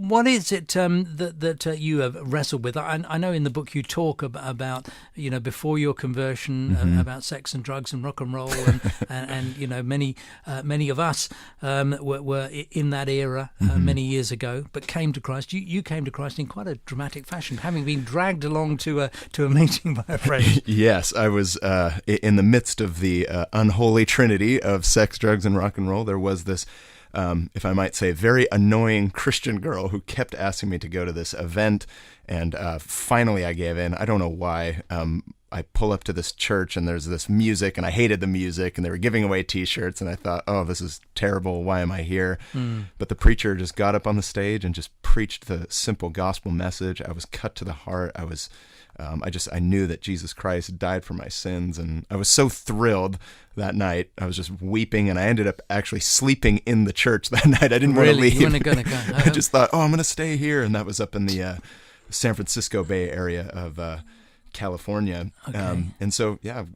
What is it that you have wrestled with? I know in the book you talk about before your conversion, about sex and drugs and rock and roll, and many of us were in that era many years ago, but came to Christ. You came to Christ in quite a dramatic fashion, having been dragged along to a meeting by a friend. Yes, I was in the midst of the unholy trinity of sex, drugs, and rock and roll. There was this, if I might say, very annoying Christian girl who kept asking me to go to this event, and finally I gave in. I don't know why. I pull up to this church, and there's this music, and I hated the music, and they were giving away T-shirts, and I thought, oh, this is terrible. Why am I here? But the preacher just got up on the stage and just preached the simple gospel message. I was cut to the heart. I knew that Jesus Christ died for my sins, and I was so thrilled that night. I was just weeping, and I ended up actually sleeping in the church that night. I didn't want to leave. You weren't going to go? I just thought, I'm going to stay here, and that was up in the San Francisco Bay Area of California. Okay. And so, it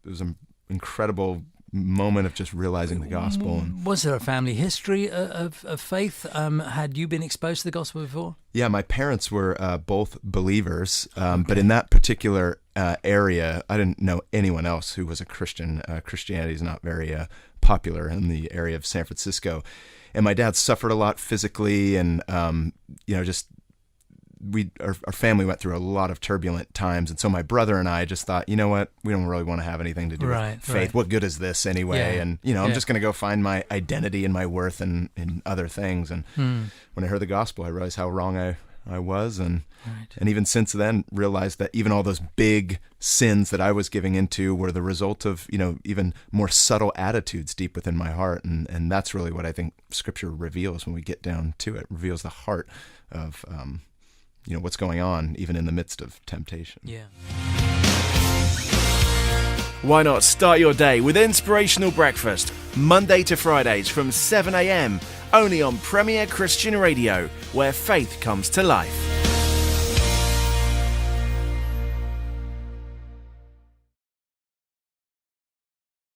was an incredible moment of just realizing the gospel. And was there a family history of faith? Had you been exposed to the gospel before? Yeah, my parents were both believers, but in that particular area, I didn't know anyone else who was a Christian. Christianity is not very popular in the area of San Francisco. And my dad suffered a lot physically, and our family went through a lot of turbulent times, and so my brother and I just thought, you know what, we don't really want to have anything to do with faith. Right. What good is this anyway? Yeah. And I'm just going to go find my identity and my worth in other things. And when I heard the gospel, I realized how wrong I was, and even since then realized that even all those big sins that I was giving into were the result of even more subtle attitudes deep within my heart, and that's really what I think Scripture reveals when we get down to it. It reveals the heart of what's going on even in the midst of temptation. Yeah. Why not start your day with Inspirational Breakfast, Monday to Fridays from 7 a.m, only on Premier Christian Radio, where faith comes to life.